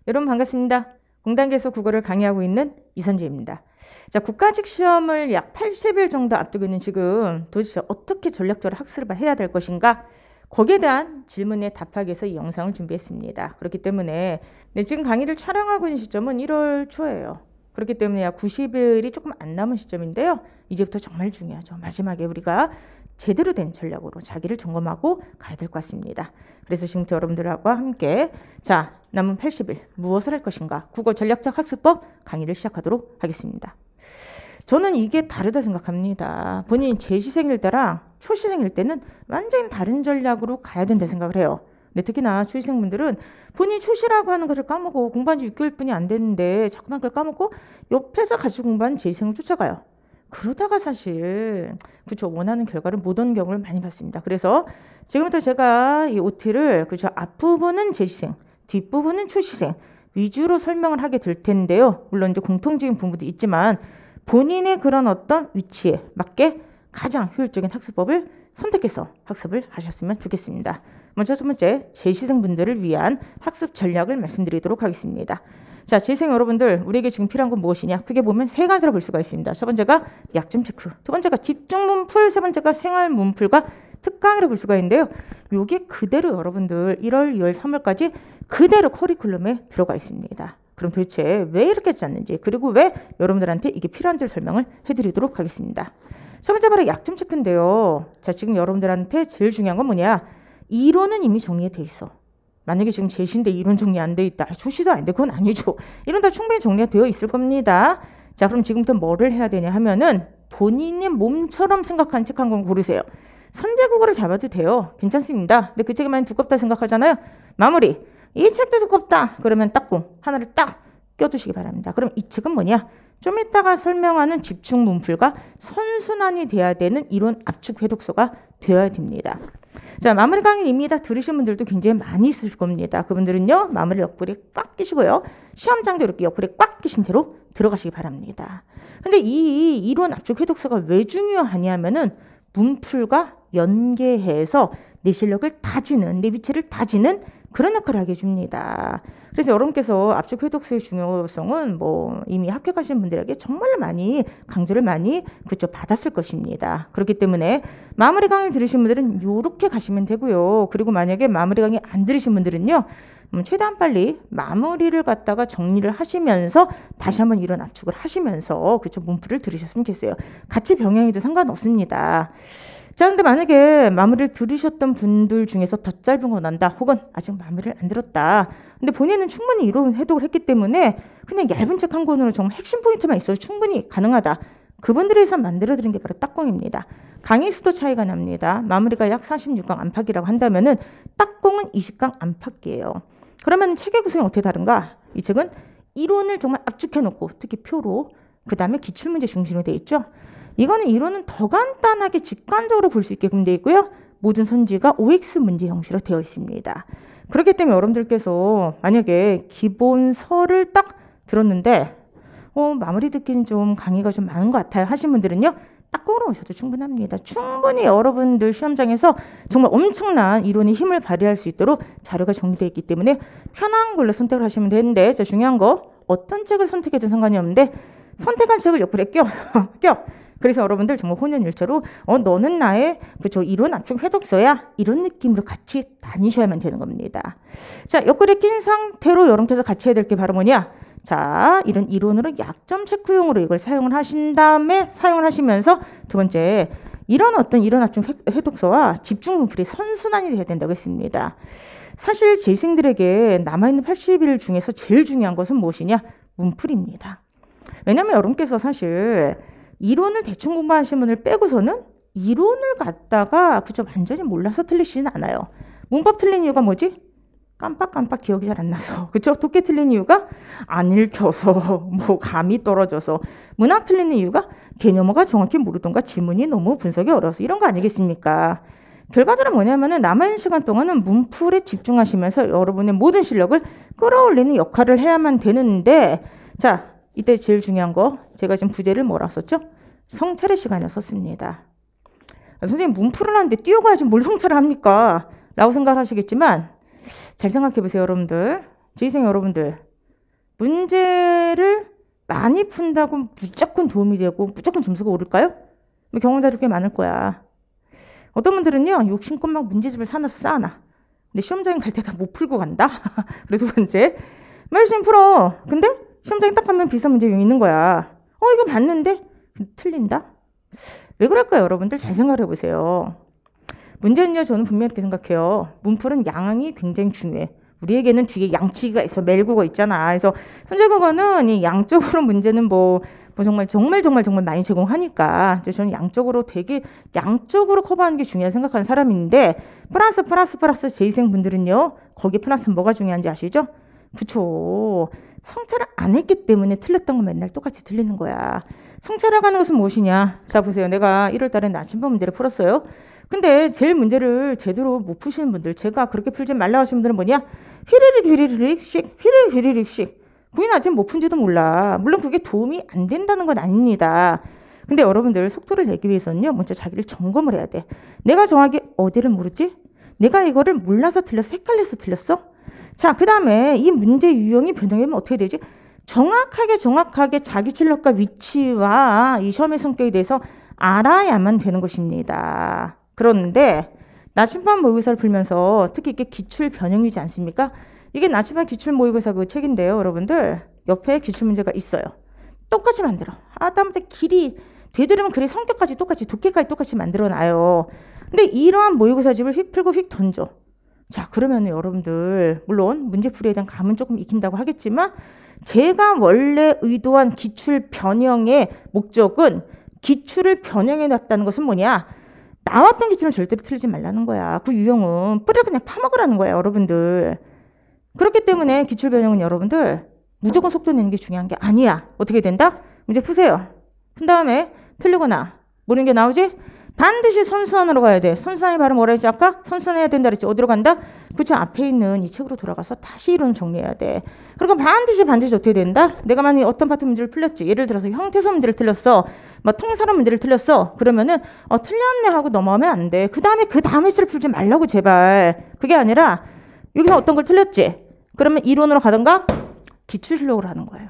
여러분 반갑습니다. 공단계에서 국어를 강의하고 있는 이선지입니다. 자, 국가직 시험을 약 80일 정도 앞두고 있는 지금 도대체 어떻게 전략적으로 학습을 해야 될 것인가? 거기에 대한 질문에 답하기 위해서 이 영상을 준비했습니다. 그렇기 때문에 지금 강의를 촬영하고 있는 시점은 1월 초예요. 그렇기 때문에 약 90일이 조금 안 남은 시점인데요. 이제부터 정말 중요하죠. 마지막에 우리가 제대로 된 전략으로 자기를 점검하고 가야 될 것 같습니다. 그래서 지금부터 여러분들과 함께 자, 남은 80일 무엇을 할 것인가? 국어 전략적 학습법 강의를 시작하도록 하겠습니다. 저는 이게 다르다 생각합니다. 본인이 재시생일 때랑 초시생일 때는 완전히 다른 전략으로 가야 된다 생각을 해요. 근데 특히나 초시생분들은 본인이 초시라고 하는 것을 까먹고 공부한 지 6개월뿐이 안 됐는데 자꾸만 그걸 까먹고 옆에서 같이 공부하는 재시생을 쫓아가요. 그러다가 사실 그쵸 원하는 결과를 못 얻는 경우를 많이 봤습니다. 그래서 지금부터 제가 이 OT를 그쵸 앞부분은 재시생, 뒷부분은 초시생 위주로 설명을 하게 될 텐데요. 물론 이제 공통적인 부분도 있지만 본인의 그런 어떤 위치에 맞게 가장 효율적인 학습법을 선택해서 학습을 하셨으면 좋겠습니다. 먼저 첫 번째 재시생분들을 위한 학습 전략을 말씀드리도록 하겠습니다. 자, 재시생 여러분들 우리에게 지금 필요한 건 무엇이냐? 크게 보면 세 가지로 볼 수가 있습니다. 첫 번째가 약점 체크, 두 번째가 집중 문풀, 세 번째가 생활 문풀과 특강이라고 볼 수가 있는데요. 요게 그대로 여러분들 1월, 2월, 3월까지 그대로 커리큘럼에 들어가 있습니다. 그럼 도대체 왜 이렇게 짰는지 그리고 왜 여러분들한테 이게 필요한지를 설명을 해드리도록 하겠습니다. 첫 번째 바로 약점 체크인데요. 자, 지금 여러분들한테 제일 중요한 건 뭐냐? 이론은 이미 정리돼 있어. 만약에 지금 재시인데 이론 정리 안 돼 있다. 초시도 아닌데 그건 아니죠. 이론 다 충분히 정리가 되어 있을 겁니다. 자, 그럼 지금부터 뭐를 해야 되냐 하면은 본인의 몸처럼 생각하는 책 한 권 고르세요. 선제국어를 잡아도 돼요. 괜찮습니다. 근데 그 책이 많이 두껍다 생각하잖아요. 마무리. 이 책도 두껍다. 그러면 딱공 하나를 딱 껴두시기 바랍니다. 그럼 이 책은 뭐냐? 좀 이따가 설명하는 집중 문풀과 선순환이 돼야 되는 이론 압축 회독서가 되어야 됩니다. 자, 마무리 강의입니다. 들으신 분들도 굉장히 많이 있을 겁니다. 그분들은요, 마무리 옆구리에 꽉 끼시고요. 시험장도 이렇게 옆구리에 꽉 끼신 채로 들어가시기 바랍니다. 근데 이 이론 압축 회독서가 왜 중요하냐면은 문풀과 연계해서 내 실력을 다지는, 내 위치를 다지는 그런 역할을 하게 해줍니다. 그래서 여러분께서 압축 회독서의 중요성은 뭐 이미 합격하신 분들에게 정말 많이 강조를 많이 그쵸 받았을 것입니다. 그렇기 때문에 마무리 강의를 들으신 분들은 이렇게 가시면 되고요. 그리고 만약에 마무리 강의 안 들으신 분들은요. 최대한 빨리 마무리를 갖다가 정리를 하시면서 다시 한번 이런 압축을 하시면서 그쵸 문풀을 들으셨으면 좋겠어요. 같이 병행해도 상관없습니다. 자, 근데 만약에 마무리를 들으셨던 분들 중에서 더 짧은 거 난다 혹은 아직 마무리를 안 들었다. 근데 본인은 충분히 이론 해독을 했기 때문에 그냥 얇은 책 한 권으로 정말 핵심 포인트만 있어도 충분히 가능하다. 그분들을 위해서 만들어드린 게 바로 딱공입니다. 강의 수도 차이가 납니다. 마무리가 약 46강 안팎이라고 한다면은 딱공은 20강 안팎이에요. 그러면 책의 구성이 어떻게 다른가? 이 책은 이론을 정말 압축해놓고 특히 표로 그 다음에 기출문제 중심으로 되어 있죠. 이거는 이론은 더 간단하게 직관적으로 볼 수 있게끔 되어 있고요. 모든 선지가 OX 문제 형식으로 되어 있습니다. 그렇기 때문에 여러분들께서 만약에 기본서를 딱 들었는데 마무리 듣기는 좀 강의가 좀 많은 것 같아요 하신 분들은요. 딱 걸어오셔도 충분합니다. 충분히 여러분들 시험장에서 정말 엄청난 이론의 힘을 발휘할 수 있도록 자료가 정리되어 있기 때문에 편한 걸로 선택을 하시면 되는데 자, 중요한 거 어떤 책을 선택해도 상관이 없는데 선택한 책을 옆으로 껴. 그래서 여러분들 정말 혼연일체로 너는 나의 그쵸 이론 압축 회독서야 이런 느낌으로 같이 다니셔야만 되는 겁니다. 자, 옆구리에 낀 상태로 여러분께서 같이 해야 될 게 바로 뭐냐? 자, 이런 이론으로 약점 체크용으로 이걸 사용을 하신 다음에 사용을 하시면서 두 번째 이런 어떤 이론 압축 회독서와 집중 문풀이 선순환이 돼야 된다고 했습니다. 사실 재생들에게 남아있는 80일 중에서 제일 중요한 것은 무엇이냐? 문풀입니다. 왜냐하면 여러분께서 사실 이론을 대충 공부하신 분을 빼고서는 이론을 갖다가 그저 완전히 몰라서 틀리시진 않아요. 문법 틀린 이유가 뭐지? 깜빡깜빡 기억이 잘 안 나서. 그쵸? 독해 틀린 이유가 안 읽혀서 뭐 감이 떨어져서. 문학 틀리는 이유가 개념어가 정확히 모르던가 지문이 너무 분석이 어려워서 이런 거 아니겠습니까? 결과적으로 뭐냐면은 남아있는 시간 동안은 문풀에 집중하시면서 여러분의 모든 실력을 끌어올리는 역할을 해야만 되는데 자, 이때 제일 중요한 거 제가 지금 부제를 뭐라 썼죠? 성찰의 시간을 썼습니다. 선생님 문풀을 하는데 뛰어가야지 뭘 성찰을 합니까? 라고 생각을 하시겠지만 잘 생각해 보세요 여러분들. 재시생 여러분들. 문제를 많이 푼다고 무조건 도움이 되고 무조건 점수가 오를까요? 경험자들이 꽤 많을 거야. 어떤 분들은요, 욕심껏 막 문제집을 사놔서 쌓아놔. 근데 시험장에 갈 때 다 못 풀고 간다? 그래서 두 번째, 열심히 풀어. 근데 시험장에 딱 가면 비슷한 문제 유형이 있는 거야. 이거 봤는데 틀린다? 왜 그럴까요, 여러분들? 잘 생각을 해보세요. 문제는요, 저는 분명히 이렇게 생각해요. 문풀은 양이 굉장히 중요해. 우리에게는 뒤에 양치기가 있어. 멜국어 있잖아. 그래서 선제국어는 이 양적으로 문제는 뭐 정말 많이 제공하니까 저는 양적으로 커버하는 게 중요하다 생각하는 사람인데 플러스 재위생분들은요. 거기 플러스 뭐가 중요한지 아시죠? 그쵸. 성찰을 안 했기 때문에 틀렸던 건 맨날 똑같이 틀리는 거야. 성찰하고 하는 것은 무엇이냐? 자, 보세요. 내가 1월 달에 나침반 문제를 풀었어요. 근데 제일 문제를 제대로 못 푸시는 분들, 제가 그렇게 풀지 말라고 하시는 분들은 뭐냐? 휘리릭씩. 부인 아직 못 푼지도 몰라. 물론 그게 도움이 안 된다는 건 아닙니다. 근데 여러분들 속도를 내기 위해서는요. 먼저 자기를 점검을 해야 돼. 내가 정확히 어디를 모르지? 내가 이거를 몰라서 틀렸어? 헷갈려서 틀렸어? 자, 그 다음에 이 문제 유형이 변형되면 어떻게 되지? 정확하게 자기 출력과 위치와 이 시험의 성격에 대해서 알아야만 되는 것입니다. 그런데 나침반 모의고사를 풀면서 특히 이게 기출 변형이지 않습니까? 이게 나침반 기출 모의고사 그 책인데요, 여러분들. 옆에 기출 문제가 있어요. 똑같이 만들어. 하다못해 길이 되도록이면 그래 성격까지 똑같이 독해까지 똑같이 만들어놔요. 근데 이러한 모의고사집을 휙 풀고 휙 던져. 자, 그러면 여러분들 물론 문제풀이에 대한 감은 조금 익힌다고 하겠지만 제가 원래 의도한 기출 변형의 목적은 기출을 변형해 놨다는 것은 뭐냐? 나왔던 기출은 절대로 틀리지 말라는 거야. 그 유형은 뿌리를 그냥 파먹으라는 거야, 여러분들. 그렇기 때문에 기출 변형은 여러분들 무조건 속도 내는 게 중요한 게 아니야. 어떻게 된다? 문제 푸세요. 푼 다음에 틀리거나 모르는 게 나오지? 반드시 선순환으로 가야 돼. 선순환이 바로 뭐라 했지 아까? 선순환해야 된다 그랬지. 어디로 간다? 그쵸. 앞에 있는 이 책으로 돌아가서 다시 이론을 정리해야 돼. 그리고 반드시 어떻게 된다? 내가 만약에 어떤 파트 문제를 풀렸지. 예를 들어서 형태소 문제를 틀렸어. 뭐 통사로 문제를 틀렸어. 그러면은 틀렸네 하고 넘어가면 안 돼. 그 다음에 시를 풀지 말라고 제발. 그게 아니라 여기서 어떤 걸 틀렸지? 그러면 이론으로 가던가 기출실력으로 하는 거예요.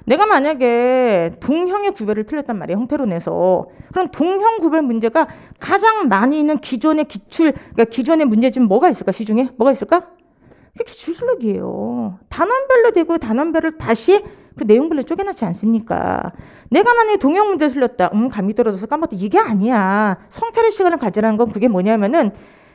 내가 만약에 동형의 구별을 틀렸단 말이에요. 형태로 내서. 그럼 동형 구별 문제가 가장 많이 있는 기존의 그러니까 기존의 문제집은 뭐가 있을까? 시중에? 뭐가 있을까? 그게 기출실력이에요. 단원별로 되고 단원별을 다시 그 내용별로 쪼개놨지 않습니까? 내가 만약에 동형 문제 틀렸다. 감이 떨어져서 까먹었다. 이게 아니야. 성찰의 시간을 가지라는 건 그게 뭐냐면은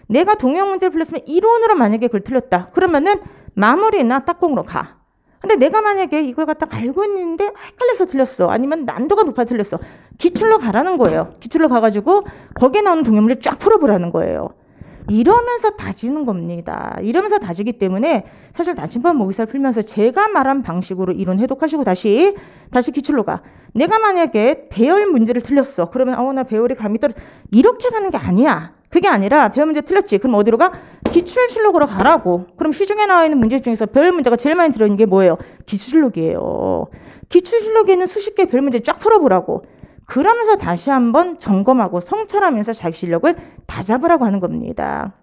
내가 동형 문제를 풀렸으면 이론으로 만약에 그걸 틀렸다. 그러면은 마무리나 딱공으로 가. 근데 내가 만약에 이걸 갖다 알고 있는데 헷갈려서 틀렸어. 아니면 난도가 높아 틀렸어. 기출로 가라는 거예요. 기출로 가가지고 거기에 나오는 동형물을 쫙 풀어보라는 거예요. 이러면서 다지는 겁니다. 이러면서 다지기 때문에 사실 나침반 모의고사를 풀면서 제가 말한 방식으로 이론 해독하시고 다시 기출로 가. 내가 만약에 배열 문제를 틀렸어. 그러면 나 배열이 감이 떨어. 이렇게 가는 게 아니야. 그게 아니라 배열 문제 틀렸지. 그럼 어디로 가? 기출실록으로 가라고. 그럼 시중에 나와 있는 문제 중에서 배열 문제가 제일 많이 들어있는 게 뭐예요? 기출실록이에요. 기출실록에는 수십 개 배열 문제 쫙 풀어보라고. 그러면서 다시 한번 점검하고 성찰하면서 자기 실력을 다잡으라고 하는 겁니다.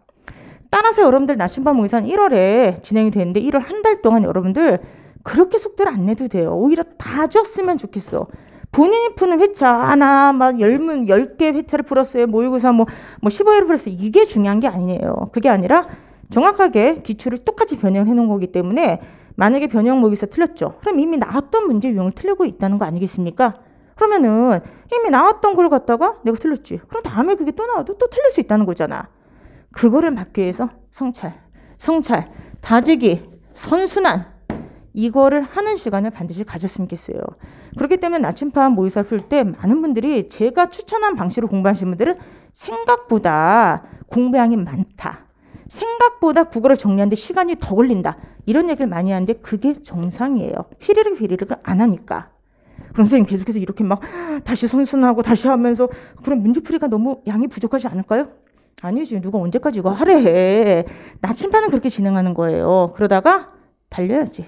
따라서 여러분들 나침반 모의고사는 1월에 진행이 되는데 1월 한 달 동안 여러분들 그렇게 속도를 안 내도 돼요. 오히려 다졌으면 좋겠어. 본인이 푸는 회차 하나 막 10개 회차를 풀었어요. 모의고사 뭐 15회를 풀었어요. 이게 중요한 게 아니에요. 그게 아니라 정확하게 기출을 똑같이 변형해 놓은 거기 때문에 만약에 변형 모의고사 틀렸죠. 그럼 이미 나왔던 문제 유형을 틀리고 있다는 거 아니겠습니까? 그러면은 이미 나왔던 걸 갖다가 내가 틀렸지. 그럼 다음에 그게 또 나와도 또 틀릴 수 있다는 거잖아. 그거를 막기 위해서 성찰, 다지기, 선순환 이거를 하는 시간을 반드시 가졌으면 좋겠어요. 그렇기 때문에 나침반 모의고사를 풀 때 많은 분들이 제가 추천한 방식으로 공부하시는 분들은 생각보다 공부량이 많다. 생각보다 국어를 정리하는데 시간이 더 걸린다. 이런 얘기를 많이 하는데 그게 정상이에요. 휘리릭을 안 하니까. 그럼 선생님 계속해서 이렇게 막 다시 선순하고 다시 하면서 그럼 문제풀이가 너무 양이 부족하지 않을까요? 아니지. 누가 언제까지 이거 하래 해. 나침반은 그렇게 진행하는 거예요. 그러다가 달려야지.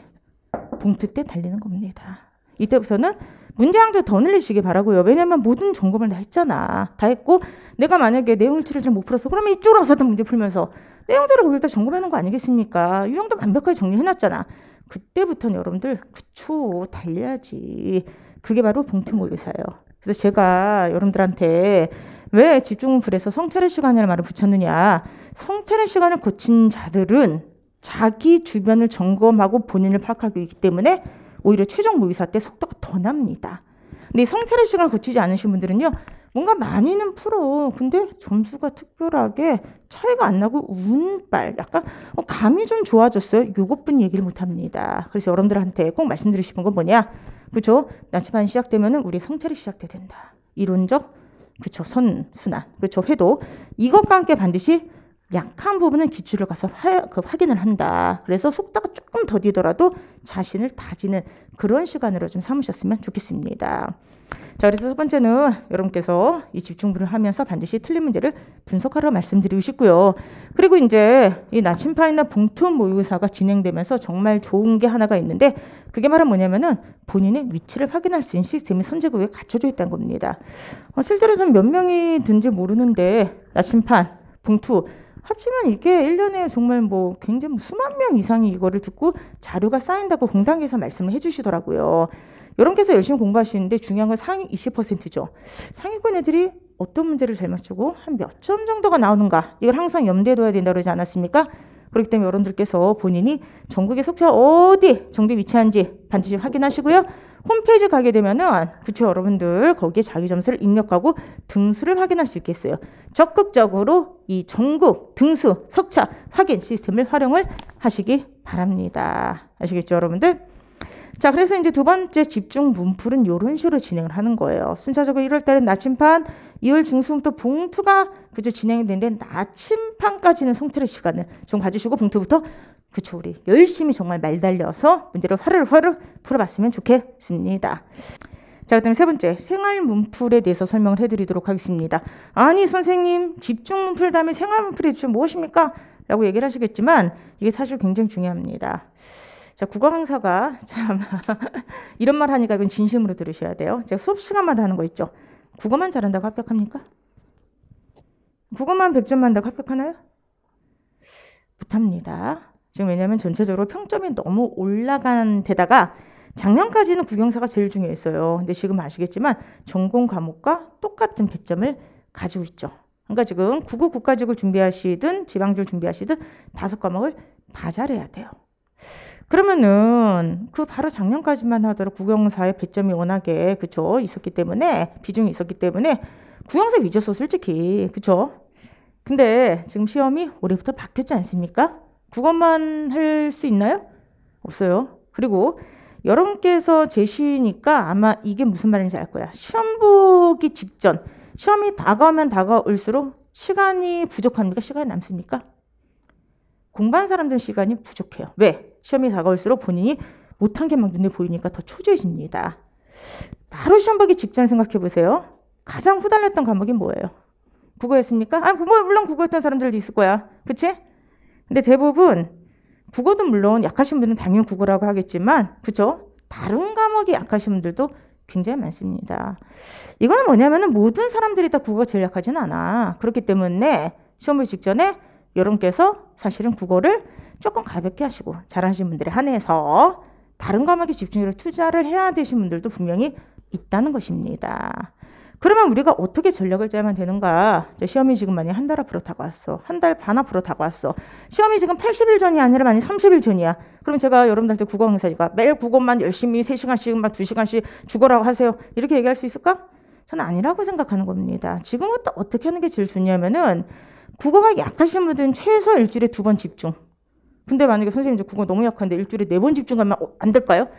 봉투 때 달리는 겁니다. 이때부터는 문제량도 더 늘리시기 바라고요. 왜냐면 모든 점검을 다 했잖아. 다 했고 내가 만약에 내용일치를 잘 못 풀었어. 그러면 이쪽으로 와서 문제 풀면서 내용대로 거기다 점검해놓은 거 아니겠습니까? 유형도 완벽하게 정리해놨잖아. 그때부터는 여러분들 그쵸 달려야지. 그게 바로 봉투 모의고사예요. 그래서 제가 여러분들한테 왜 집중문풀에서 성찰의 시간이라는 말을 붙였느냐. 성찰의 시간을 거친 자들은 자기 주변을 점검하고 본인을 파악하기 있기 때문에 오히려 최종 모의사 때 속도가 더 납니다. 근데 이 성찰의 시간을 거치지 않으신 분들은요. 뭔가 많이는 풀어. 근데 점수가 특별하게 차이가 안 나고 운빨 약간 감이 좀 좋아졌어요. 요것뿐 얘기를 못합니다. 그래서 여러분들한테 꼭 말씀드리고 싶은 건 뭐냐. 그죠? 나침반이 시작되면은 우리 성찰이 시작돼야 된다. 이론적 그쵸 선순환 그쵸 회도 이것과 함께 반드시 약한 부분은 기출을 가서 확인을 한다. 그래서 속도가 조금 더디더라도 자신을 다지는 그런 시간으로 좀 삼으셨으면 좋겠습니다. 자, 그래서 첫 번째는 여러분께서 이 집중문을 하면서 반드시 틀린 문제를 분석하라고 말씀드리고 싶고요. 그리고 이제 이 나침판이나 봉투 모의고사가 진행되면서 정말 좋은 게 하나가 있는데 그게 바로 뭐냐면은 본인의 위치를 확인할 수 있는 시스템이 선제구역에 갖춰져 있다는 겁니다. 실제로 좀 몇 명이 든지 모르는데 나침판, 봉투 합치면 이게 1년에 정말 뭐 굉장히 수만 명 이상이 이거를 듣고 자료가 쌓인다고 공단계에서 말씀을 해주시더라고요. 여러분께서 열심히 공부하시는데 중요한 건 상위 20%죠. 상위권 애들이 어떤 문제를 잘 맞추고 한 몇 점 정도가 나오는가 이걸 항상 염두에 둬야 된다고 그러지 않았습니까? 그렇기 때문에 여러분들께서 본인이 전국의 속초가 어디 정도에 위치한지 반드시 확인하시고요. 홈페이지 가게 되면은 그쵸 여러분들 거기에 자기 점수를 입력하고 등수를 확인할 수 있겠어요. 적극적으로 이 전국 등수 석차 확인 시스템을 활용을 하시기 바랍니다. 아시겠죠 여러분들? 자, 그래서 이제 두 번째 집중 문풀은 이런 식으로 진행을 하는 거예요. 순차적으로 1월 달엔 나침판, 2월 중순부터 봉투가 그저 진행이 되는데 나침판까지는 성찰의 시간을 좀 가지시고 봉투부터 그쵸 우리 열심히 정말 말달려서 문제를 화르르 풀어봤으면 좋겠습니다. 자, 그다음에 세 번째 생활 문풀에 대해서 설명을 해드리도록 하겠습니다. 아니 선생님 집중 문풀 다음에 생활 문풀이 좀 무엇입니까? 라고 얘기를 하시겠지만 이게 사실 굉장히 중요합니다. 자, 국어 강사가 참 이런 말 하니까 이건 진심으로 들으셔야 돼요. 제가 수업 시간마다 하는 거 있죠. 국어만 잘한다고 합격합니까? 국어만 100점 만다고 합격하나요? 못합니다. 지금 왜냐하면 전체적으로 평점이 너무 올라간 데다가 작년까지는 국영사가 제일 중요했어요. 근데 지금 아시겠지만 전공 과목과 똑같은 배점을 가지고 있죠. 그러니까 지금 국어 국가직을 준비하시든 지방직을 준비하시든 5과목을 다 잘해야 돼요. 그러면은 그 바로 작년까지만 하더라도 국영사의 배점이 워낙에 그쵸 있었기 때문에 비중이 있었기 때문에 국영사 위주였어 솔직히 그쵸. 근데 지금 시험이 올해부터 바뀌었지 않습니까? 국어만 할 수 있나요? 없어요. 그리고 여러분께서 제시니까 아마 이게 무슨 말인지 알 거야. 시험 보기 직전 시험이 다가오면 다가올수록 시간이 부족합니까? 시간이 남습니까? 공부한 사람들은 시간이 부족해요. 왜? 시험이 다가올수록 본인이 못한 게 막 눈에 보이니까 더 초조해집니다. 바로 시험 보기 직전 생각해 보세요. 가장 후달렸던 과목이 뭐예요? 국어였습니까? 물론 국어였던 사람들도 있을 거야. 그치? 근데 대부분 국어도 물론 약하신 분들은 당연히 국어라고 하겠지만 그죠? 다른 과목이 약하신 분들도 굉장히 많습니다. 이거는 뭐냐면은 모든 사람들이 다 국어가 제일 약하진 않아. 그렇기 때문에 시험 보기 직전에 여러분께서 사실은 국어를 조금 가볍게 하시고 잘하시는 분들에 한해서 다른 과목에 집중적으로 투자를 해야 되신 분들도 분명히 있다는 것입니다. 그러면 우리가 어떻게 전략을 짜면 되는가? 시험이 지금 만약 한 달 앞으로 다가왔어. 한 달 반 앞으로 다가왔어. 시험이 지금 80일 전이 아니라 만약 30일 전이야. 그럼 제가 여러분들한테 국어 강사니까 매일 국어만 열심히 3시간씩 막 2시간씩 죽어라고 하세요. 이렇게 얘기할 수 있을까? 저는 아니라고 생각하는 겁니다. 지금부터 어떻게 하는 게 제일 좋냐면은 국어가 약하신 분들은 최소 일주일에 2번 집중. 근데 만약에 선생님 이제 국어 너무 약한데 일주일에 4번 집중하면 안 될까요?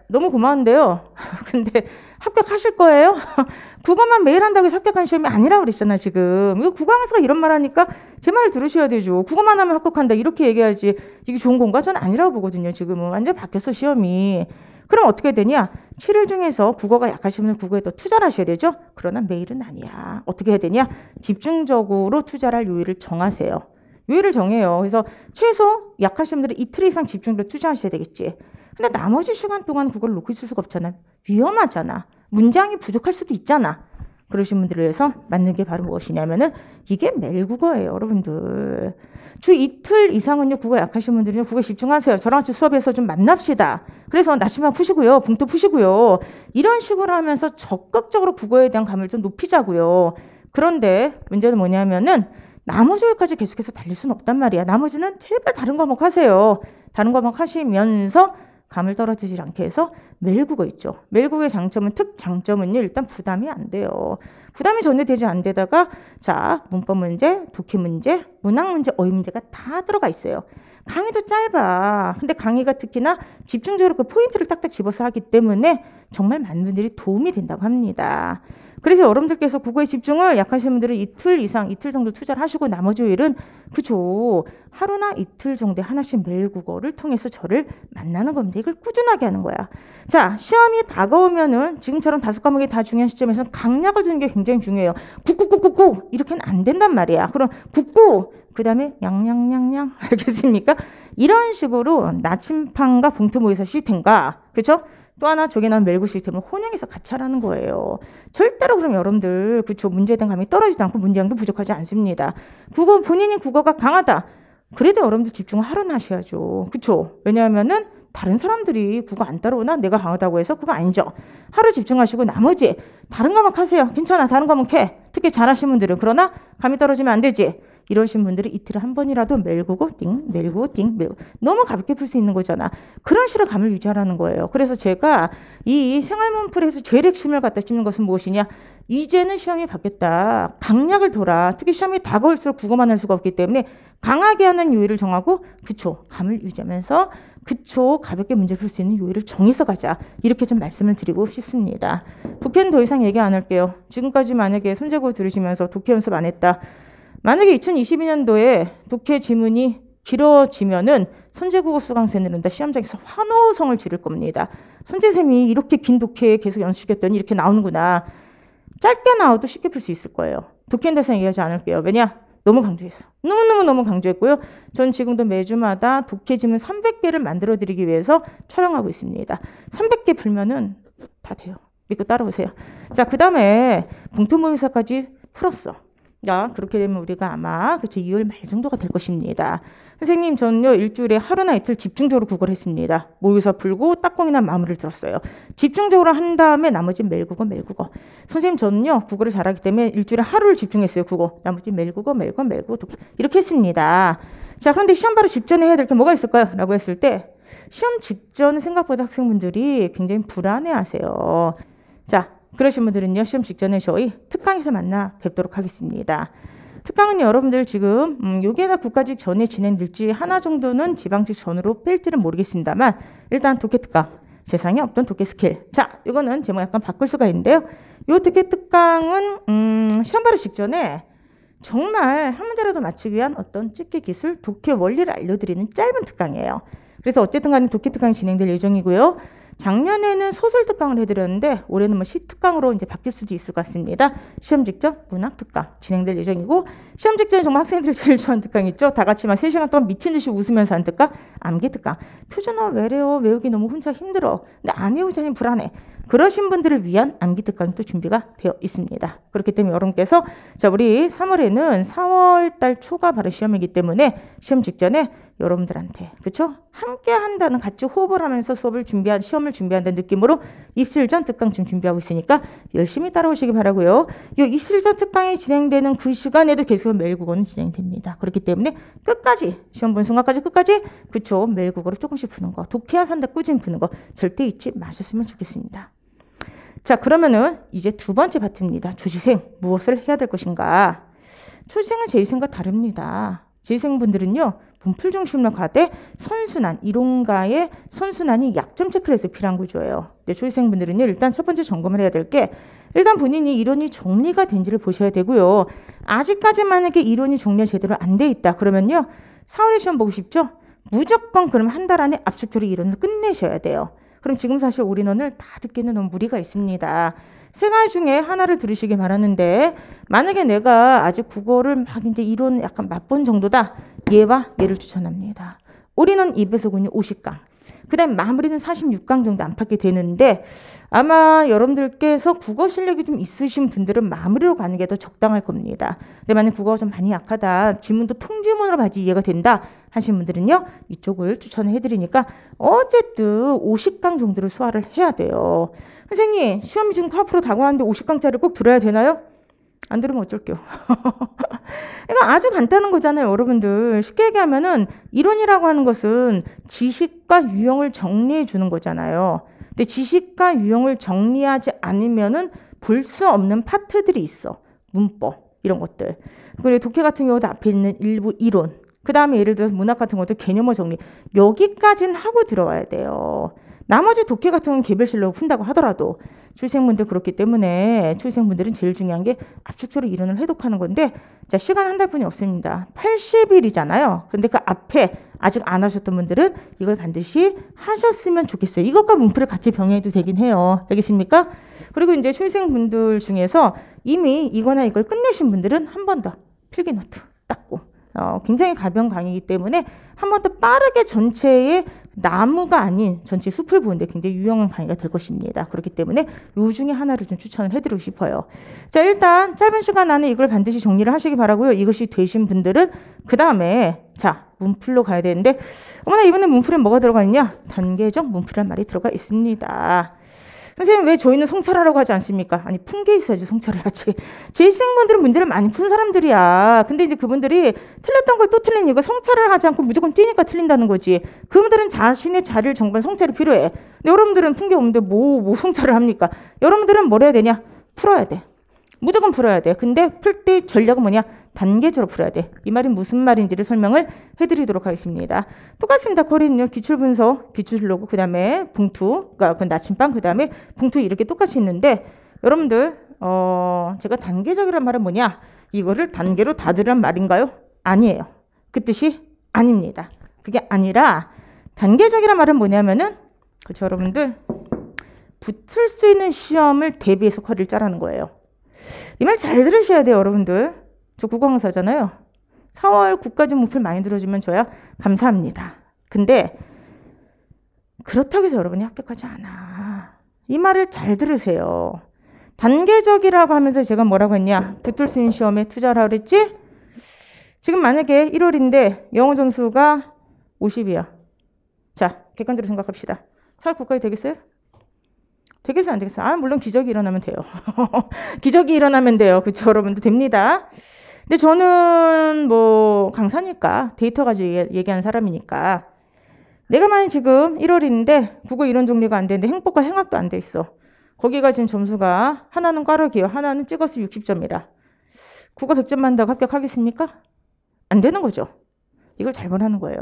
너무 고마운데요. 근데 합격하실 거예요? 국어만 매일 한다고 해서 합격한 시험이 아니라고 그랬잖아 지금. 이거 국어 강사가 이런 말 하니까 제 말을 들으셔야 되죠. 국어만 하면 합격한다 이렇게 얘기해야지 이게 좋은 건가? 저는 아니라고 보거든요. 지금은 완전 바뀌었어 시험이. 그럼 어떻게 되냐? 7일 중에서 국어가 약하시면 국어에 더 투자를 하셔야 되죠. 그러나 매일은 아니야. 어떻게 해야 되냐? 집중적으로 투자를 할 요일을 정하세요. 요일을 정해요. 그래서 최소 약하신 분들은 이틀 이상 집중적으로 투자하셔야 되겠지. 근데 나머지 시간 동안 그걸 놓고 있을 수가 없잖아. 위험하잖아. 문장이 부족할 수도 있잖아. 그러신 분들을 위해서 맞는 게 바로 무엇이냐면은 이게 멜국어예요, 여러분들. 주 이틀 이상은요, 국어 약하신 분들은요, 국어에 집중하세요. 저랑 같이 수업에서 좀 만납시다. 그래서 나침반 푸시고요, 봉투 푸시고요. 이런 식으로 하면서 적극적으로 국어에 대한 감을 좀 높이자고요. 그런데 문제는 뭐냐면은 나머지 요일까지 계속해서 달릴 수는 없단 말이야. 나머지는 제발 다른 과목 하세요. 다른 과목 하시면서 감을 떨어지지 않게 해서 멜국어 있죠. 멜국어의 장점은 특장점은요. 일단 부담이 안 돼요. 부담이 전혀 되지 안 되다가 자 문법 문제, 독해 문제, 문학 문제, 어휘 문제가 다 들어가 있어요. 강의도 짧아. 근데 강의가 특히나 집중적으로 그 포인트를 딱딱 집어서 하기 때문에 정말 많은 분들이 도움이 된다고 합니다. 그래서 여러분들께서 국어에 집중을 약하신 분들은 이틀 이상, 이틀 정도 투자를 하시고 나머지 요일은 그죠. 하루나 이틀 정도에 하나씩 매일 국어를 통해서 저를 만나는 겁니다. 이걸 꾸준하게 하는 거야. 자, 시험이 다가오면은 지금처럼 5과목이 다 중요한 시점에서는 강약을 주는 게 굉장히 중요해요. 꾹꾹꾹꾹꾹 이렇게는 안 된단 말이야. 그럼 꾹꾹 그 다음에 양양양양 알겠습니까? 이런 식으로 나침판과 봉투 모의사 시스템과 그렇죠? 또 하나 저게 난 멜구 시스템을 혼용해서 같이 하라는 거예요. 절대로 그럼 여러분들 그쵸 문제에 대한 감이 떨어지지 않고 문제량도 부족하지 않습니다. 국어 본인이 국어가 강하다. 그래도 여러분들 집중을 하루는 하셔야죠. 그쵸? 왜냐하면은 다른 사람들이 국어 안 따라오나 내가 강하다고 해서 그거 아니죠. 하루 집중하시고 나머지 다른 과목 하세요. 괜찮아. 다른 과목 해. 특히 잘하시는 분들은. 그러나 감이 떨어지면 안 되지. 이러신 분들이 이틀에 한 번이라도 멜국어 띵, 멜국어 띵, 멜국어. 너무 가볍게 풀 수 있는 거잖아. 그런 식으로 감을 유지하라는 거예요. 그래서 제가 이 생활문풀에서 제일 핵심을 갖다 찝는 것은 무엇이냐. 이제는 시험이 바뀌었다. 강약을 둬라. 특히 시험이 다가올수록 국어만 할 수가 없기 때문에 강하게 하는 요일을 정하고 그쵸. 감을 유지하면서 그쵸. 가볍게 문제 풀 수 있는 요일을 정해서 가자. 이렇게 좀 말씀을 드리고 싶습니다. 독해는 더 이상 얘기 안 할게요. 지금까지 만약에 손재고 들으시면서 독해 연습 안 했다. 만약에 2022년도에 독해 지문이 길어지면은 손재국어 수강생 내는다 시험장에서 환호성을 지를 겁니다. 손재쌤이 이렇게 긴 독해 계속 연습시켰더니 이렇게 나오는구나. 짧게 나와도 쉽게 풀 수 있을 거예요. 독해는 더 이상 얘기하지 않을게요. 왜냐? 너무 강조했어. 너무 강조했고요. 전 지금도 매주마다 독해 지문 300개를 만들어드리기 위해서 촬영하고 있습니다. 300개 풀면은 다 돼요. 믿고 따라오세요. 자, 그 다음에 봉투 모의사까지 풀었어. 야, 그렇게 되면 우리가 아마 그쵸 2월 말 정도가 될 것입니다. 선생님, 저는요 일주일에 하루나 이틀 집중적으로 국어를 했습니다. 모의사 풀고 딱공이나 마무리를 들었어요. 집중적으로 한 다음에 나머지 매일 국어. 선생님, 저는요 국어를 잘하기 때문에 일주일에 하루를 집중했어요. 국어. 나머지 매일 국어 독해. 이렇게 했습니다. 자, 그런데 시험 바로 직전에 해야 될 게 뭐가 있을까요? 라고 했을 때 시험 직전에 생각보다 학생분들이 굉장히 불안해하세요. 자, 그러신 분들은요 시험 직전에 저희 특강에서 만나 뵙도록 하겠습니다. 특강은 여러분들 지금 요게 다 국가직 전에 진행될지 하나 정도는 지방직 전으로 뺄지는 모르겠습니다만 일단 독해 특강 세상에 없던 독해 스킬. 자, 이거는 제목 약간 바꿀 수가 있는데요. 요 독해 특강은 시험 바로 직전에 정말 한 문제라도 맞추기 위한 어떤 집계 기술, 독해 원리를 알려드리는 짧은 특강이에요. 그래서 어쨌든 간에 독해 특강이 진행될 예정이고요. 작년에는 소설 특강을 해드렸는데 올해는 뭐 시 특강으로 이제 바뀔 수도 있을 것 같습니다. 시험 직전 문학 특강 진행될 예정이고 시험 직전에 정말 학생들이 제일 좋아하는 특강 있죠. 다 같이 막 3시간 동안 미친 듯이 웃으면서 하는 특강 암기 특강. 표준어 외래어 외우기 너무 혼자 힘들어. 근데 안 외우자니 불안해. 그러신 분들을 위한 암기 특강이 또 준비가 되어 있습니다. 그렇기 때문에 여러분께서 자 우리 3월에는 4월 달 초가 바로 시험이기 때문에 시험 직전에 여러분들한테 그렇죠? 함께 한다는 같이 호흡을 하면서 시험을 준비한다는 느낌으로 입실 전 특강 지금 준비하고 있으니까 열심히 따라오시기 바라고요. 이 입실 전 특강이 진행되는 그 시간에도 계속 매일 국어는 진행됩니다. 그렇기 때문에 끝까지 시험 본 순간까지 끝까지 그렇죠? 매일 국어를 조금씩 푸는 거 독해야 산다 꾸준히 푸는 거 절대 잊지 마셨으면 좋겠습니다. 자, 그러면은 이제 두 번째 파트입니다. 조지생 무엇을 해야 될 것인가? 조지생은 제2생과 다릅니다. 제2생분들은요. 문풀 중심으로 가되 선순환, 이론가의 선순환이 약점 체크를 해서 필요한 구조예요. 조지생분들은요. 일단 첫 번째 점검을 해야 될 게 일단 본인이 이론이 정리가 된지를 보셔야 되고요. 아직까지 만약에 이론이 정리가 제대로 안 돼 있다. 그러면요. 4월에 시험 보고 싶죠? 무조건 그럼 한 달 안에 압축토리 이론을 끝내셔야 돼요. 그럼 지금 사실 올인원을 다 듣기는 너무 무리가 있습니다. 세 가지 중에 하나를 들으시기 바라는데 만약에 내가 아직 국어를 막 이제 이론 약간 맛본 정도다. 얘와 얘를 추천합니다. 올인원 2배속은요 50강. 그 다음에 마무리는 46강 정도 안팎이 되는데 아마 여러분들께서 국어 실력이 좀 있으신 분들은 마무리로 가는 게 더 적당할 겁니다. 근데 만약 국어가 좀 많이 약하다, 지문도 통지문으로 봐야지 이해가 된다 하신 분들은요, 이쪽을 추천해드리니까 어쨌든 50강 정도를 소화를 해야 돼요. 선생님, 시험이 지금 코앞으로 다가왔는데 50강짜리 꼭 들어야 되나요? 안 들으면 어쩔게요. 이거 아주 간단한 거잖아요, 여러분들. 쉽게 얘기하면은 이론이라고 하는 것은 지식과 유형을 정리해 주는 거잖아요. 근데 지식과 유형을 정리하지 않으면은 볼 수 없는 파트들이 있어. 문법 이런 것들. 그리고 독해 같은 경우도 앞에 있는 일부 이론. 그 다음에 예를 들어서 문학 같은 것도 개념어 정리. 여기까지는 하고 들어와야 돼요. 나머지 독해 같은 건 개별실로 푼다고 하더라도 출생분들 그렇기 때문에 출생분들은 제일 중요한 게 압축적으로 이론을 해독하는 건데, 자, 시간 한 달뿐이 없습니다. 80일이잖아요. 근데 그 앞에 아직 안 하셨던 분들은 이걸 반드시 하셨으면 좋겠어요. 이것과 문풀을 같이 병행해도 되긴 해요. 알겠습니까? 그리고 이제 출생분들 중에서 이미 이거나 이걸 끝내신 분들은 한 번 더 필기노트 닦고 굉장히 가벼운 강의이기 때문에 한 번 더 빠르게 전체의 나무가 아닌 전체 숲을 보는데 굉장히 유용한 강의가 될 것입니다. 그렇기 때문에 요 중에 하나를 좀 추천을 해드리고 싶어요. 자, 일단 짧은 시간 안에 이걸 반드시 정리를 하시기 바라고요. 이것이 되신 분들은 그 다음에 자, 문풀로 가야 되는데, 어머나 이번에 문풀에 뭐가 들어가 있냐? 단계적 문풀이라는 말이 들어가 있습니다. 선생님, 왜 저희는 성찰하라고 하지 않습니까? 아니, 푼 게 있어야지 성찰을 하지. 재시생분들은 문제를 많이 푼 사람들이야. 근데 이제 그분들이 틀렸던 걸 또 틀린 이유가 성찰을 하지 않고 무조건 뛰니까 틀린다는 거지. 그분들은 자신의 자리를 정말 성찰이 필요해. 근데 여러분들은 푼 게 없는데 뭐 성찰을 합니까? 여러분들은 뭘 해야 되냐? 풀어야 돼. 무조건 풀어야 돼. 근데 풀 때 전략은 뭐냐? 단계적으로 풀어야 돼. 이 말이 무슨 말인지를 설명을 해드리도록 하겠습니다. 똑같습니다. 거리는요. 기출분석, 기출로고, 그 다음에 봉투, 그러니까 그 나침반, 그 다음에 봉투 이렇게 똑같이 있는데, 여러분들 제가 단계적이란 말은 뭐냐? 이거를 단계로 다 들으란 말인가요? 아니에요. 그 뜻이 아닙니다. 그게 아니라 단계적이란 말은 뭐냐면은, 그렇죠, 여러분들, 붙을 수 있는 시험을 대비해서 커리를 짜라는 거예요. 이 말 잘 들으셔야 돼요, 여러분들. 저 국어 강사잖아요. 4월 국가직 목표를 많이 들어주면 저야 감사합니다. 근데 그렇다고 해서 여러분이 합격하지 않아. 이 말을 잘 들으세요. 단계적이라고 하면서 제가 뭐라고 했냐? 붙을 수 있는 시험에 투자를 하라 그랬지? 지금 만약에 1월인데 영어 점수가 50이야. 자, 객관적으로 생각합시다. 4월 국가직 되겠어요? 되겠어요? 안 되겠어요? 아, 물론 기적이 일어나면 돼요. 기적이 일어나면 돼요. 그쵸, 여러분도 됩니다. 근데 저는 뭐 강사니까 데이터 가지고 얘기하는 사람이니까, 내가 만약 지금 1월인데 국어 이론 정리가 안 되는데 행법과 행학도 안 돼 있어. 거기가 지금 점수가 하나는 꽈락이에요. 하나는 찍어서 60점이라. 국어 100점 만다고 합격하겠습니까? 안 되는 거죠. 이걸 잘못하는 거예요.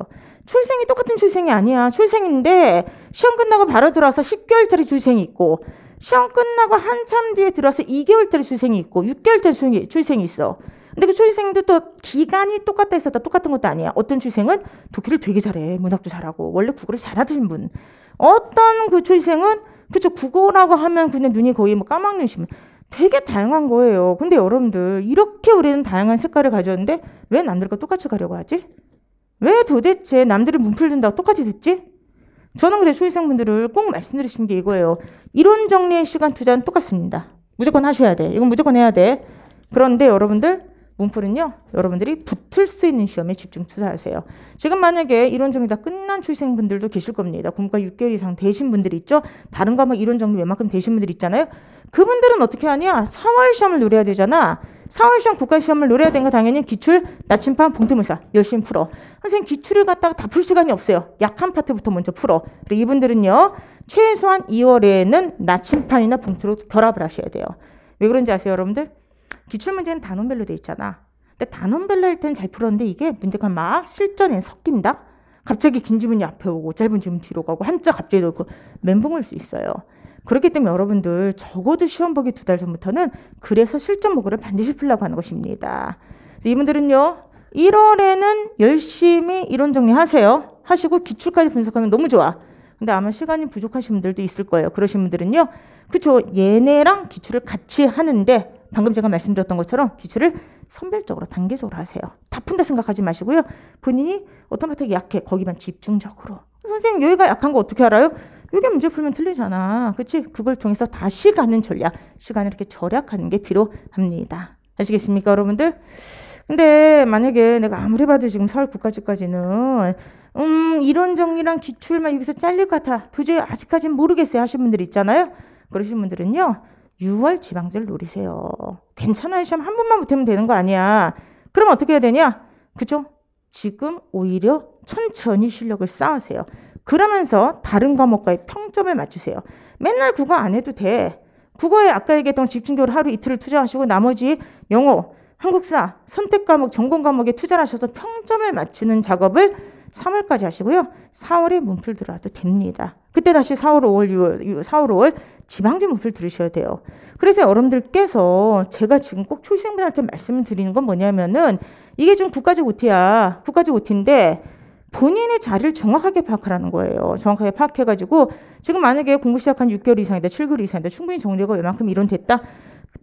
출생이 똑같은 출생이 아니야. 출생인데 시험 끝나고 바로 들어와서 10개월짜리 출생이 있고, 시험 끝나고 한참 뒤에 들어와서 2개월짜리 출생이 있고, 6개월짜리 출생이 있어. 근데 그 출생도 또 기간이 똑같다 해서 다 똑같은 것도 아니야. 어떤 출생은 독해를 되게 잘해. 문학도 잘하고. 원래 국어를 잘하던 분. 어떤 그 출생은 그쵸, 국어라고 하면 그냥 눈이 거의 뭐 까막눈이시면 되게 다양한 거예요. 근데 여러분들 이렇게 우리는 다양한 색깔을 가졌는데 왜 남들과 똑같이 가려고 하지? 왜 도대체 남들이 문풀 든다고 똑같이 듣지? 저는 그래서 수의생분들을 꼭 말씀드리신 게 이거예요. 이론 정리의 시간 투자는 똑같습니다. 무조건 하셔야 돼. 이건 무조건 해야 돼. 그런데 여러분들 문풀은요, 여러분들이 붙을 수 있는 시험에 집중 투자하세요. 지금 만약에 이론 정리 다 끝난 출생분들도 계실 겁니다. 공부가 6개월 이상 되신 분들이 있죠. 다른 과목 이론 정리 웬만큼 되신 분들 있잖아요. 그분들은 어떻게 하냐? 4월 시험을 노려야 되잖아. 4월 시험 국가시험을 노려야 되는 거 당연히 기출, 나침반, 봉투문사 열심히 풀어. 선생님 기출을 갖다가 다 풀 시간이 없어요. 약한 파트부터 먼저 풀어. 그리고 이분들은요, 최소한 2월에는 나침반이나 봉투로 결합을 하셔야 돼요. 왜 그런지 아세요, 여러분들? 기출문제는 단원별로 돼 있잖아. 근데 단원별로 할 때는 잘 풀었는데 이게 문제가 막 실전에 섞인다? 갑자기 긴 지문이 앞에 오고 짧은 지문 뒤로 가고 한자 갑자기 넣고 멘붕 올 수 있어요. 그렇기 때문에 여러분들 적어도 시험 보기 2달 전부터는 그래서 실전 모국을 반드시 풀려고 하는 것입니다. 이분들은요, 1월에는 열심히 이론 정리하세요. 하시고 기출까지 분석하면 너무 좋아. 근데 아마 시간이 부족하신 분들도 있을 거예요. 그러신 분들은요, 그쵸, 얘네랑 기출을 같이 하는데 방금 제가 말씀드렸던 것처럼 기출을 선별적으로 단계적으로 하세요. 다 푼다 생각하지 마시고요. 본인이 어떤 파트가 약해 거기만 집중적으로 선생님 여기가 약한 거 어떻게 알아요? 여기 문제 풀면 틀리잖아. 그치? 그걸 통해서 다시 가는 전략, 시간을 이렇게 절약하는 게 필요합니다. 아시겠습니까, 여러분들? 근데 만약에 내가 아무리 봐도 지금 4월 9까지는 이론 정리랑 기출만 여기서 잘릴 것 같아. 도저히 아직까지는 모르겠어요 하신 분들 있잖아요. 그러신 분들은요. 6월 지방제를 노리세요. 괜찮아요. 시험 한 번만 붙으면 되는 거 아니야. 그럼 어떻게 해야 되냐? 그죠? 지금 오히려 천천히 실력을 쌓으세요. 그러면서 다른 과목과의 평점을 맞추세요. 맨날 국어 안 해도 돼. 국어에 아까 얘기했던 집중적으로 하루 이틀을 투자하시고 나머지 영어, 한국사, 선택 과목, 전공 과목에 투자를 하셔서 평점을 맞추는 작업을 3월까지 하시고요. 4월에 문풀 들어와도 됩니다. 그때 다시 4월, 5월 지방제 문풀 들으셔야 돼요. 그래서 여러분들께서 제가 지금 꼭 초등생분한테 말씀을 드리는 건 뭐냐면은 이게 좀 국가직 OT야. 국가직 OT인데 본인의 자리를 정확하게 파악하라는 거예요. 정확하게 파악해가지고 지금 만약에 공부 시작한 6개월 이상이다, 7개월 이상이다, 충분히 정리가 웬만큼 이론됐다.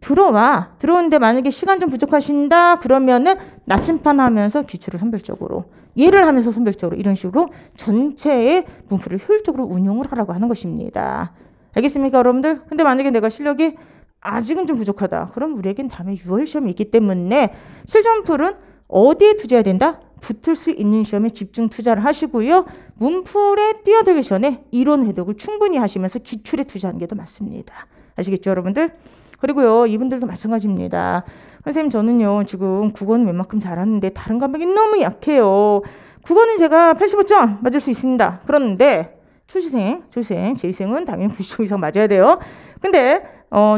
들어와. 들어오는데 만약에 시간 좀 부족하신다 그러면은 나침반 하면서 기출을 선별적으로 예를 하면서 선별적으로 이런 식으로 전체의 문풀을 효율적으로 운용을 하라고 하는 것입니다. 알겠습니까, 여러분들? 근데 만약에 내가 실력이 아직은 좀 부족하다. 그럼 우리에겐 다음에 6월 시험이 있기 때문에 실전풀은 어디에 투자해야 된다? 붙을 수 있는 시험에 집중 투자를 하시고요. 문풀에 뛰어들기 전에 이론 해독을 충분히 하시면서 기출에 투자하는 게 더 맞습니다. 아시겠죠, 여러분들? 그리고요, 이분들도 마찬가지입니다. 선생님, 저는요, 지금 국어는 웬만큼 잘하는데 다른 과목이 너무 약해요. 국어는 제가 85점 맞을 수 있습니다. 그런데 초시생, 제2생은 당연히 90점 이상 맞아야 돼요. 근데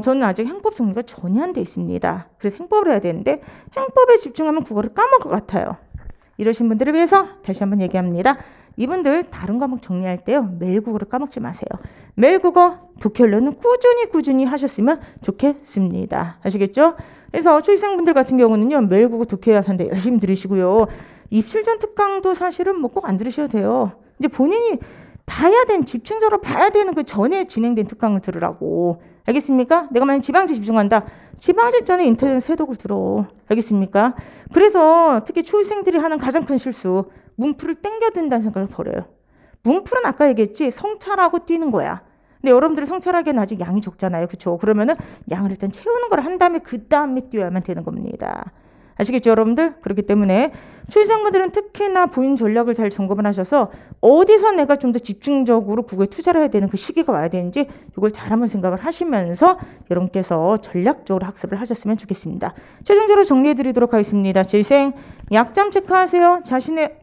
저는 아직 행법 정리가 전혀 안 돼 있습니다. 그래서 행법을 해야 되는데 행법에 집중하면 국어를 까먹을 것 같아요. 이러신 분들을 위해서 다시 한번 얘기합니다. 이분들 다른 과목 정리할 때요. 매일 국어를 까먹지 마세요. 매일 국어, 독해 훈련은 꾸준히 하셨으면 좋겠습니다. 아시겠죠? 그래서 초시생분들 같은 경우는요. 매일 국어 독해 야산대 열심히 들으시고요. 입실전 특강도 사실은 뭐 꼭 안 들으셔도 돼요. 이제 본인이 봐야 되는, 집중적으로 봐야 되는 그 전에 진행된 특강을 들으라고. 알겠습니까? 내가 만약 지방제 집중한다. 지방제 전에 인터넷 세독을 들어. 알겠습니까? 그래서 특히 초시생들이 하는 가장 큰 실수, 문풀을 땡겨든다는 생각을 버려요. 문풀은 아까 얘기했지, 성찰하고 뛰는 거야. 근데 여러분들이 성찰하기에는 아직 양이 적잖아요. 그렇죠? 그러면은 양을 일단 채우는 걸 한 다음에 그 다음에 뛰어야만 되는 겁니다. 아시겠죠, 여러분들? 그렇기 때문에 초시생분들은 특히나 본인 전략을 잘 점검을 하셔서 어디서 내가 좀 더 집중적으로 국어에 투자를 해야 되는 그 시기가 와야 되는지 이걸 잘 한번 생각을 하시면서 여러분께서 전략적으로 학습을 하셨으면 좋겠습니다. 최종적으로 정리해 드리도록 하겠습니다. 제2생 약점 체크하세요. 자신의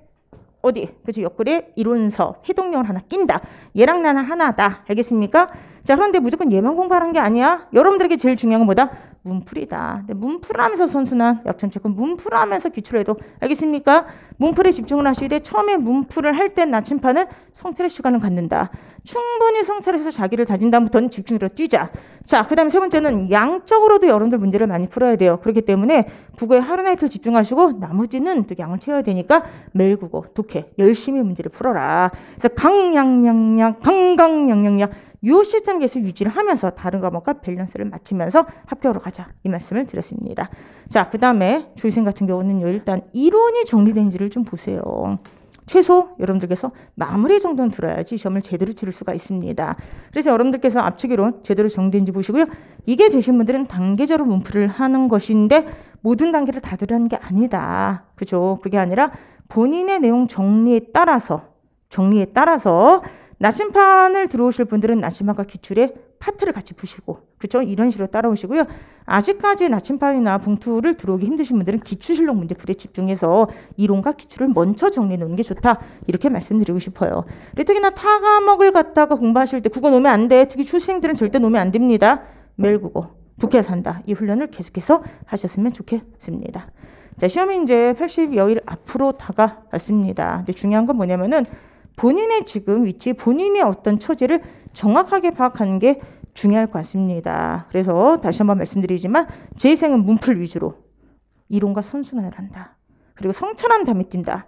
어디? 그치, 옆글에 이론서, 해독령을 하나 낀다. 얘랑 나는 하나다. 알겠습니까? 자, 그런데 무조건 얘만 공부하는 게 아니야. 여러분들에게 제일 중요한 건 뭐다? 문풀이다. 근데 문풀을 하면서 선순환, 약점 체크, 문풀을 하면서 기출해도. 알겠습니까? 문풀에 집중을 하시되 처음에 문풀을 할 땐 나침반은 성찰의 시간을 갖는다. 충분히 성찰해서 자기를 다진 다음부터는 집중으로 뛰자. 자, 그 다음에 세 번째는 양적으로도 여러분들 문제를 많이 풀어야 돼요. 그렇기 때문에 국어에 하루 나이틀 집중하시고 나머지는 또 양을 채워야 되니까 매일 국어, 독해 열심히 문제를 풀어라. 그래서 강강량량 요 시스템 계속 유지를 하면서 다른 과목과 밸런스를 맞추면서 합격으로 가자. 이 말씀을 드렸습니다. 자, 그 다음에 조희생 같은 경우는요. 일단 이론이 정리된지를 좀 보세요. 최소 여러분들께서 마무리 정도는 들어야지 시험을 제대로 치를 수가 있습니다. 그래서 여러분들께서 압축이론 제대로 정리된지 보시고요. 이게 되신 분들은 단계적으로 문풀을 하는 것인데 모든 단계를 다 들으라는 게 아니다. 그죠? 그게 아니라 본인의 내용 정리에 따라서 나침판을 들어오실 분들은 나침판과 기출의 파트를 같이 푸시고, 그렇죠? 이런 식으로 따라오시고요. 아직까지 나침판이나 봉투를 들어오기 힘드신 분들은 기출실록 문제풀이에 집중해서 이론과 기출을 먼저 정리해 놓는 게 좋다. 이렇게 말씀드리고 싶어요. 특히나 타 과목을 갖다가 공부하실 때 국어 놓으면 안 돼. 특히 초시생들은 절대 놓으면 안 됩니다. 매일 국어, 독해 산다. 이 훈련을 계속해서 하셨으면 좋겠습니다. 자, 시험이 이제 80여일 앞으로 다가왔습니다. 근데 중요한 건 뭐냐면은 본인의 지금 위치, 본인의 어떤 처지를 정확하게 파악하는 게 중요할 것 같습니다. 그래서 다시 한번 말씀드리지만 제2생은 문풀 위주로 이론과 선순환을 한다. 그리고 성찰한 다음에 뛴다.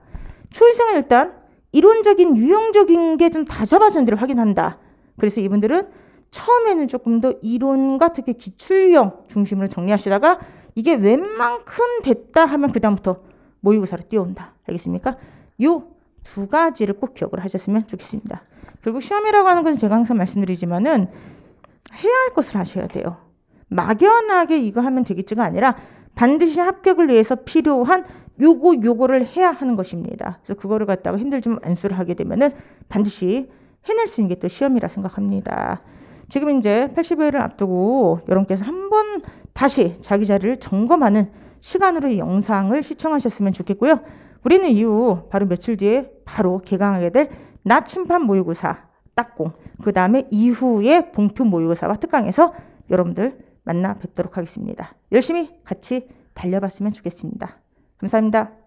초이생은 일단 이론적인 유형적인 게 좀 다 잡아졌는지를 확인한다. 그래서 이분들은 처음에는 조금 더 이론과 특히 기출형 중심으로 정리하시다가 이게 웬만큼 됐다 하면 그 다음부터 모의고사로 뛰어온다. 알겠습니까? 요 두 가지를 꼭 기억을 하셨으면 좋겠습니다. 결국 시험이라고 하는 것은 제가 항상 말씀드리지만은 해야 할 것을 하셔야 돼요. 막연하게 이거 하면 되겠지가 아니라 반드시 합격을 위해서 필요한 요거를 해야 하는 것입니다. 그래서 그거를 갖다가 힘들지만 완수를 하게 되면은 반드시 해낼 수 있는 게 또 시험이라 생각합니다. 지금 이제 80회를 앞두고 여러분께서 한번 다시 자기 자리를 점검하는 시간으로 이 영상을 시청하셨으면 좋겠고요. 우리는 이후 바로 며칠 뒤에 바로 개강하게 될 나침반 모의고사 딱공, 그 다음에 이후에 봉투 모의고사와 특강에서 여러분들 만나 뵙도록 하겠습니다. 열심히 같이 달려봤으면 좋겠습니다. 감사합니다.